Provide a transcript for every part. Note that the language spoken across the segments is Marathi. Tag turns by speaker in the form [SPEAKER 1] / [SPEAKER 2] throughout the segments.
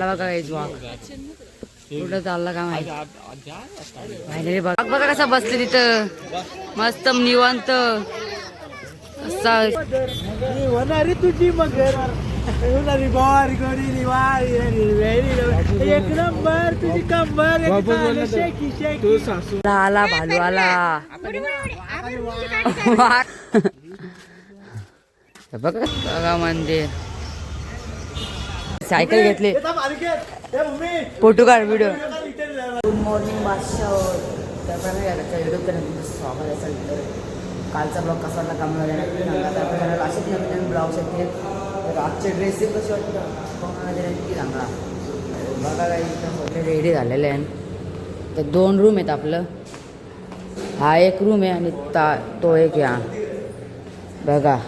[SPEAKER 1] चालला बघा काहीच वाघ कुठं चालला का माहिती. फायनली बघा बघा कसा बसले तिथं मस्त निवांत असा
[SPEAKER 2] होणारी तुझी मगर होणारी बार गोरी निवारी एक नंबर तुझी कंबर शेकी शेकी
[SPEAKER 1] आला भालू आला बघा बघा मंदिर सायकल घेतली फोटो काढ व्हिडिओ. गुड मॉर्निंग बादशाह युट्यूब चॅनल तुमचं स्वागत आहे सर. कालचा ब्लॉग कसा वाटला काम सांगा. असेच नवीन ब्लॉग्स आहेत तर आजचे ड्रेसिंग कसे वाटतं नक्की सांगा. बघा काही इथं रेडी झालेले आहे. तर 2 रूम आहेत आपलं. हा एक रूम आहे आणि तो एक या बघा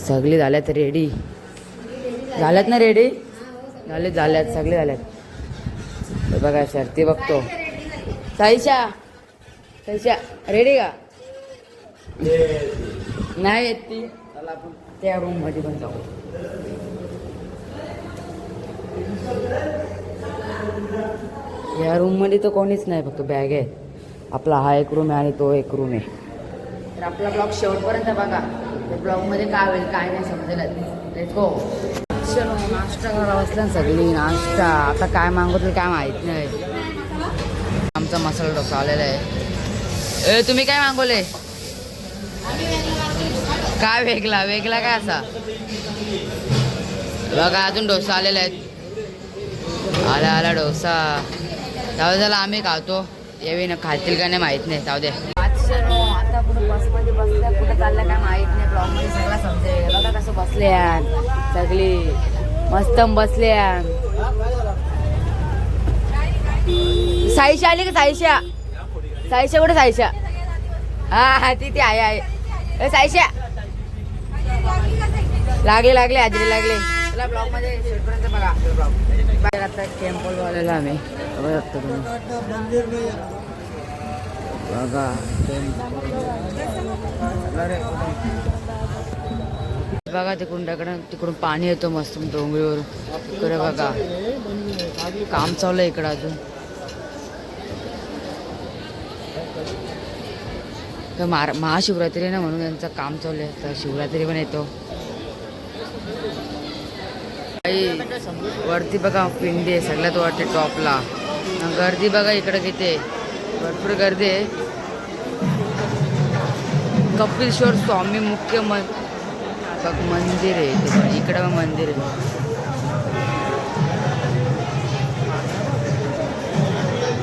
[SPEAKER 1] सगळी झाल्यात रेडी झाल्यात ना रेडी झाल्यात सगळे झाल्यात. तर बघा शर्ती बघतो साईशा रेडी का नाही येत ती. चला आपण त्या रूम मध्ये पण जाऊ. या रूम मध्ये तर कोणीच नाही फक्त बॅग आहे. आपला हा एक रूम आहे आणि तो एक रूम आहे. तर आपला ब्लॉग शेवटपर्यंत बघा. त्या ब्लॉगमध्ये काय होईल काय नाही समजेल. Let's go. नाश्ता करायला बसला सगळी नाश्ता. आता काय मागवतील काय माहित नाही. आमचा मसाला डोसा आलेला आहे. तुम्ही काय मागवले काय वेगळा काय असा बघा. अजून डोसा आलेला आहे. आला डोसा. जाऊ झाला आम्ही खातो येवी ना खातील का नाही माहित नाही. जाऊ दे. आता कुठं बसमध्ये बसल्या कुठं चाललं काय माहित नाही. ब्लॉगमध्ये सगळं समजेल. बघा कसं बसले सगळी मस्त बसले. साईशा आली का साईशा कुठे साईशा हा ती आहे साईशा लागले आजी लागले. चला ब्लॉग मध्ये शेवटपर्यंत बघा. ब्लॉग आता टेम्पल वाल्याला आम्ही बघतो तुम्ही बघा. बघा तिकडून पाणी येतो मस्त डोंगरीवर. इकडे बघा काम चालू आहे इकडं अजून. महाशिवरात्री आहे ना म्हणून यांचं काम चालू आहे. तर शिवरात्री पण येतो. वरती बघा पिंडी आहे सगळ्यात वरती टॉपला. गर्दी बघा इकडं किती आहे भरपूर गर्दी आहे. कपिलेश्वर स्वामी मुख्य मंदिर आहे. इकडं मंदिर आहे.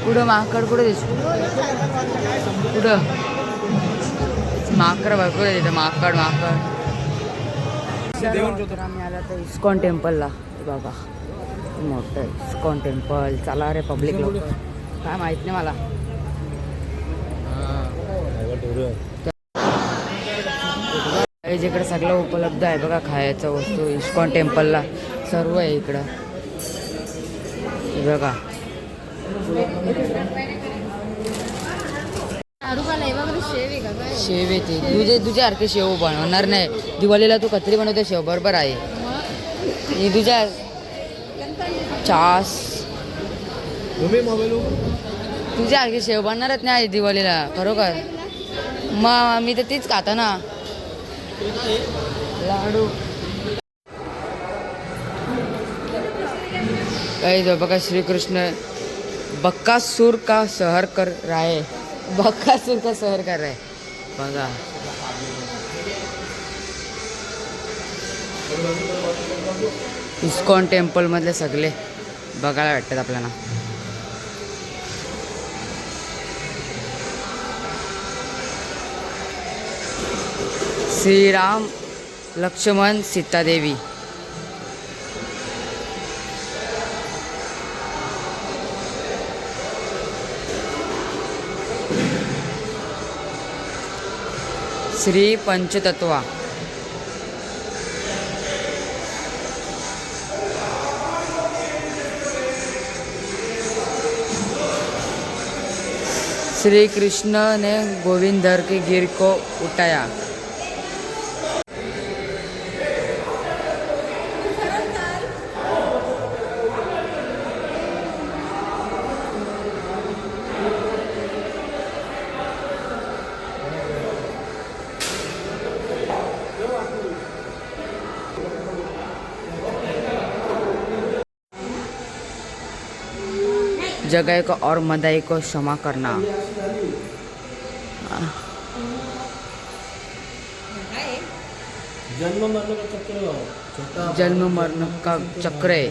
[SPEAKER 1] पुढं माकड कुठं दिसतो पुढं माकड भरपूर आहे तिथं. माकड आम्ही आला तर इस्कॉन टेम्पलला. बघा मोठं इस्कॉन टेम्पल. चला रे पब्लिक लोक काय माहित नाही मला. जिकडे सगळं उपलब्ध आहे बघा खायचं वस्तू. इस्कॉन टेम्पलला सर्व आहे इकडं बघा. शेव येते तुझ्यासारखे शेव बनवणार नाही. दिवाळीला तू कत्री बनवते शेव बरोबर आहे. ही तुझ्या चास तुझ्यासारखी शेव बनणारच नाही दिवाळीला खरोखर. मग मी तर तीच खाता ना लाडू. काही बघा श्रीकृष्ण बक्कासूर का सहर कर रहा है. बक्कासूर का सहर कर रहा है बघा. इस्कॉन टेम्पल मधले सगळे बघायला भेटतात आपल्याला. श्रीराम लक्ष्मण सीतादेवी. श्री पंचतत्वा. श्री कृष्ण ने गोविंदर के गिर को उठाया. जगह को और मदाई को क्षमा करना। जन्म मरण का चक्र है।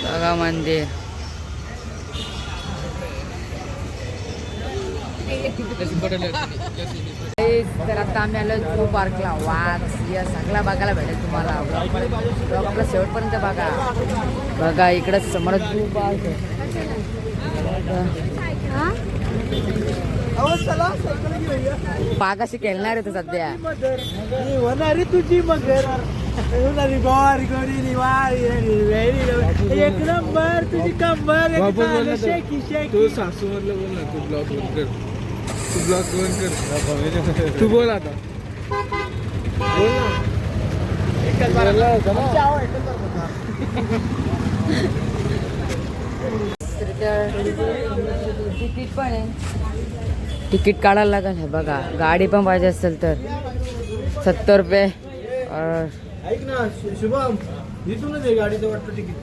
[SPEAKER 1] बघा मंदिर तर आता आम्ही आलो झू पार्कला. वाघ सिंह सगळा बघायला भेटेल तुम्हाला. ब्लॉग आपला शेवटपर्यंत बघा. बघा इकडं समोर झू पार्क आहे. पागाशी खेळणार आहे तो सध्या.
[SPEAKER 2] होणारी तुझी मगर होणारी बोवारी गोडी निवारी एक नंबर तुझी कंबर शेकी शेकी.
[SPEAKER 3] तू सासू मधलं बोल ना. तू ब्लॉग बंद कर. तू ब्लॉग बंद कर. तू बोल आता. बोल
[SPEAKER 1] तिकीट पण आहे. तिकीट काढायला लागेल. हे बघा गाडी पण पाहिजे असेल तर 70 रुपये.
[SPEAKER 2] ऐक ना शुभम इथूनच आहे गाडीचं वाटतं तिकीट.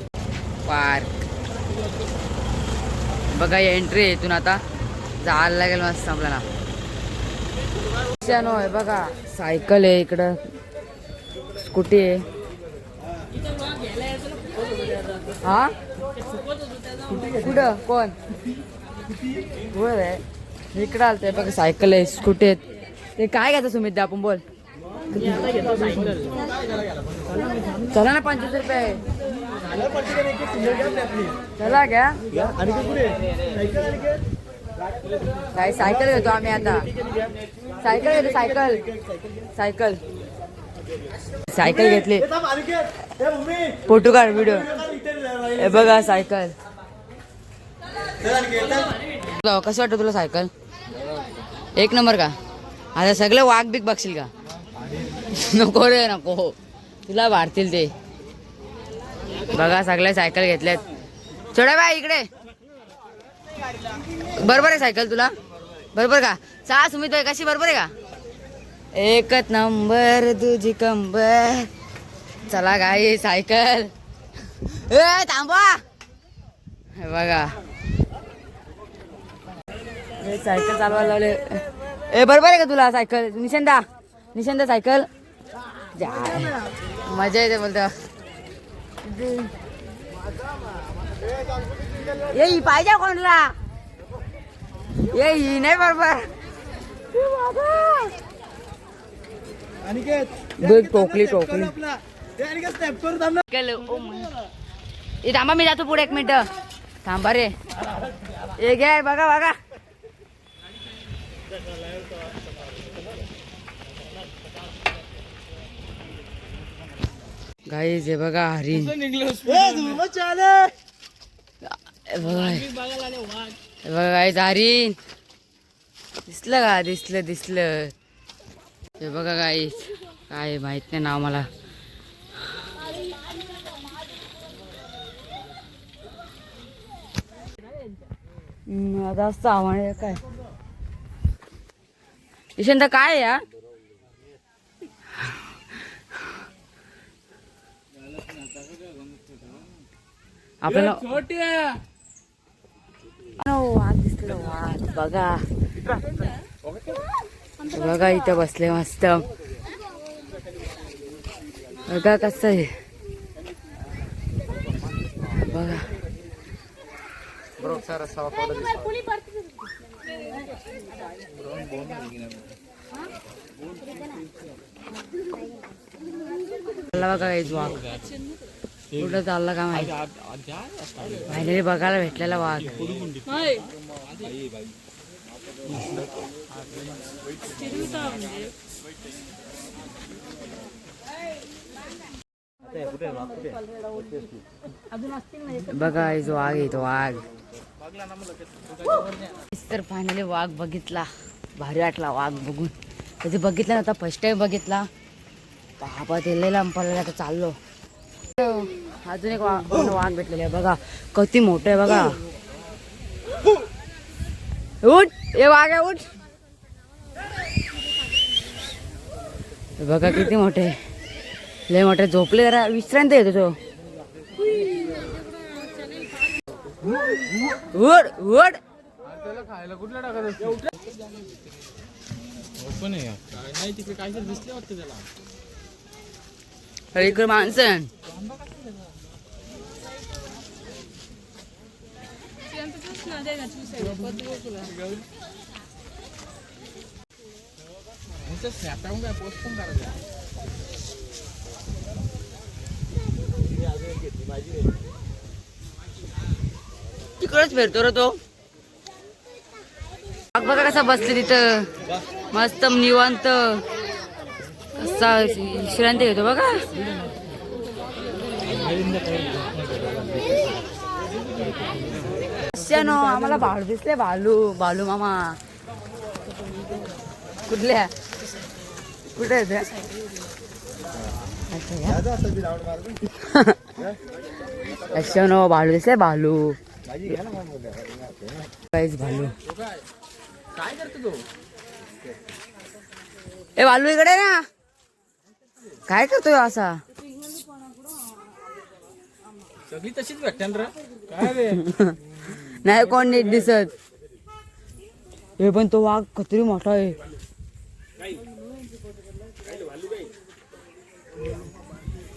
[SPEAKER 1] पार्क बघा एंट्री आहे. इथून आता जायला लागेल मस्त आपल्याला. आहे बघा सायकल आहे इकडं. स्कूटी आहे. हा कुठं कोण वर आहे इकडं आलतंय बघा. सायकल आहे स्कूटी आहेत. ते काय घ्यायचं सुमित आपण बोल. चला ना 25 रुपये आहे. चला घ्या. काय सायकल घेतो आम्ही आता. सायकल घेतो सायकल सायकल सायकल घेतली. फोटो काढ व्हिडिओ. हे बघा सायकल. कसं वाटतं तुला सायकल. एक नंबर का. आता सगळं वाघ बिग बघशील का. नको रे नको तुला वाढतील ते. बघा सगळ्या सायकल घेतल्यात. छोड्या बाय इकडे. बरोबर आहे सायकल तुला. बरोबर का. चा सुमित बाई कशी बरोबर आहे का. एकच नंबर तुझी कंबर. चला गाई सायकल. ए थांबा. बघा सायकल चालवायला लावले. ए बरोबर आहे का तुला सायकल. निशंदा सायकल. मजा येते बोलतो. ये पाहिजे कोणला. ये नाही बरोबर. टोकली थांबा. मी जातो पुढे 1 मिनिट थांबा रे. हे घे बघा बघा. गाईज हे बघा हरिण. बघा गाईज हरिण दिसलं का. दिसलं. हे बघा गाईज काय माहित नाही नाव मला. जास्त आव्हान काय यशंत काय या. आपल्याला वाघ दिसलं. वाघ बघा बघा इथं बसले मस्त. बघा कसं आहे बघा. बघा काहीच वाघ कुठं चालला का माहिती. फायनली बघायला भेटलेला वाघ. बघा जो वाघ आहे तो वाघ. तर फायनली वाघ बघितला. भारी वाटला वाघ बघून. कधी बघितला नव्हता, फर्स्ट टाइम बघितला. बाबा ते लय लांब पडलेला. आता चाललो. अजून एक वाघ भेटलेला आहे बघा. किती मोठं आहे बघा. उठ हे वाघ आहे उठ. बघा किती मोठे लय मोठे. झोपले जरा विश्रांती येतो तो. उड उड.
[SPEAKER 3] त्याला खायला कुठला टाकत ओपन आहे नाही तिकडे काहीतरी दिसले वाटतं त्याला.
[SPEAKER 1] इकडे माणसं
[SPEAKER 3] काय पोस्ट पण करायचं.
[SPEAKER 1] तिकडच फिरतो रे तो. बघा कसा बसते तिथं मस्त निवांत. कसा विश्रांती घेतो बघा. आम्हाला भालू दिसले. भालू भालू मामा कुठल्या कुठे आहे त्या? भालू दिसले. भालू काहीच भालू.
[SPEAKER 3] काय करतो तो?
[SPEAKER 1] ए भालू इकडे ना. काय करतोय असा?
[SPEAKER 3] सगळी तशीच भेटन रे. काय रे
[SPEAKER 1] नाही कोण नीट दिसत. हे पण तो वाघ कतरी मोठा आहे.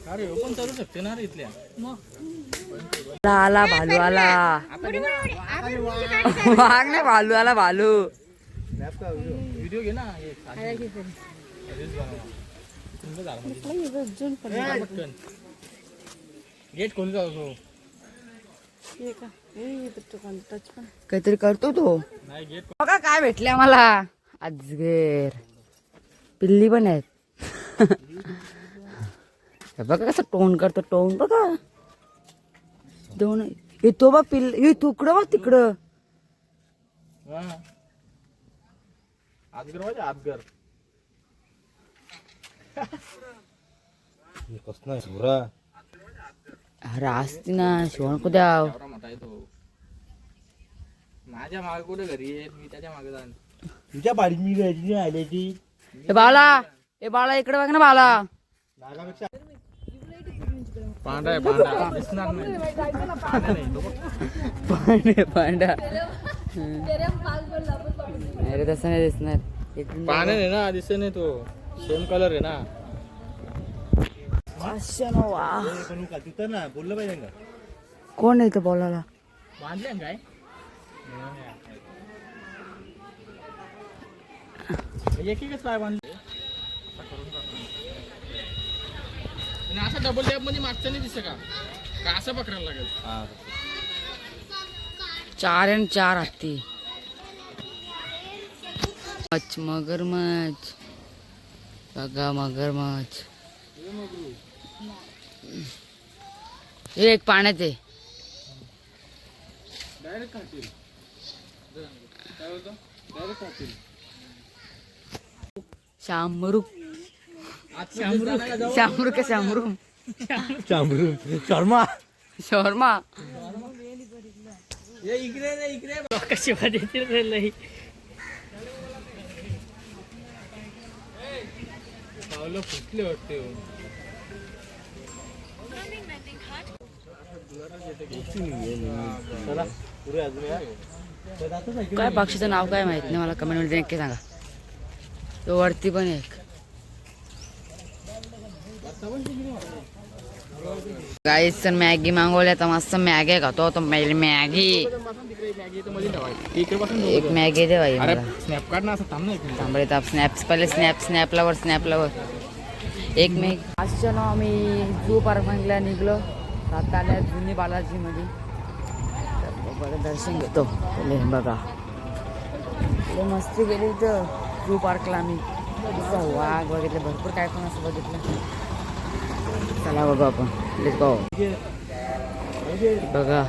[SPEAKER 3] अरे पण चालू शकते ना रे इथल्या.
[SPEAKER 1] आला भालू आला. वाघ नाही भालू आला. भालू
[SPEAKER 3] व्हिडिओ घे ना. गेट खोल का
[SPEAKER 1] काहीतरी करतो तो.
[SPEAKER 3] नाही गेट.
[SPEAKER 1] बघा काय भेटले आम्हाला. अजगर पिल्ली पण आहेत. बघा कसं टोन करतो. टोन बघा. दोन येतो बा पिल्ल. हे तुकडं बघ तिकडं.
[SPEAKER 3] आजगर वाजे आजगर.
[SPEAKER 1] अरे असती ना शिवण कुद्या.
[SPEAKER 3] मोठा आहे तो. माझ्या मागे कुठे घरी आहे. मी त्याच्या मागे जाण.
[SPEAKER 2] तुझ्या बाळी मी घरी आली ती.
[SPEAKER 1] हे बाळा इकडे बघ ना बाळा.
[SPEAKER 3] पांढरा आहे पांढरा. दिसणार नाही.
[SPEAKER 1] पांडा अरे तसं नाही दिसणार.
[SPEAKER 3] पाण्याने आहे ना दिसत नाही तो. सेम कलर आहे ना.
[SPEAKER 2] बोललं पाहिजे का?
[SPEAKER 1] कोण आहे तो बोलायला?
[SPEAKER 3] बांधले काय एकच पाय बांधले. असं डबल टॅप मध्ये मागचं नाही दिसत का? असं पकडायला लागेल.
[SPEAKER 1] 4 आणि 4 हत्ती. मगरमच्छ बघा. मगरमच्छ हे एक पाण्यात आहे.
[SPEAKER 3] डायरेक्ट खातील. काय होतं? डायरेक्ट खातील.
[SPEAKER 1] शामरुक.
[SPEAKER 3] शामरुक
[SPEAKER 1] शामरुक शामरुक
[SPEAKER 2] शर्मा
[SPEAKER 1] शर्मा.
[SPEAKER 3] इकडे रे इकडे. कशी वाटते पावलं फुटले वाटते.
[SPEAKER 1] काय पक्षीचं नाव काय माहित नाही मला. कमेंट मध्ये नक्की सांगा. तो वरती पण एक गाईस तर मॅगी मागवल्या तर मस्त मॅगी खातो तो मॅगी एक मॅगी दे भाई मला.
[SPEAKER 2] स्नॅप कार्ड ना असं थांब ना एक मिनिट.
[SPEAKER 1] तांबडे ताप स्नॅप्स पहिले स्नॅपला एक मेक आजच्या ना आम्ही झू पार्कला निघलो आता आल्या जुनी बालाजीमध्ये तर बघा दर्शन घेतो पहिले बघा लय मस्ती गेली तर झू पार्कला आम्ही वाघ बघितले भरपूर काय पण असं बघितलं चला बघा आपण प्लीज गो बघा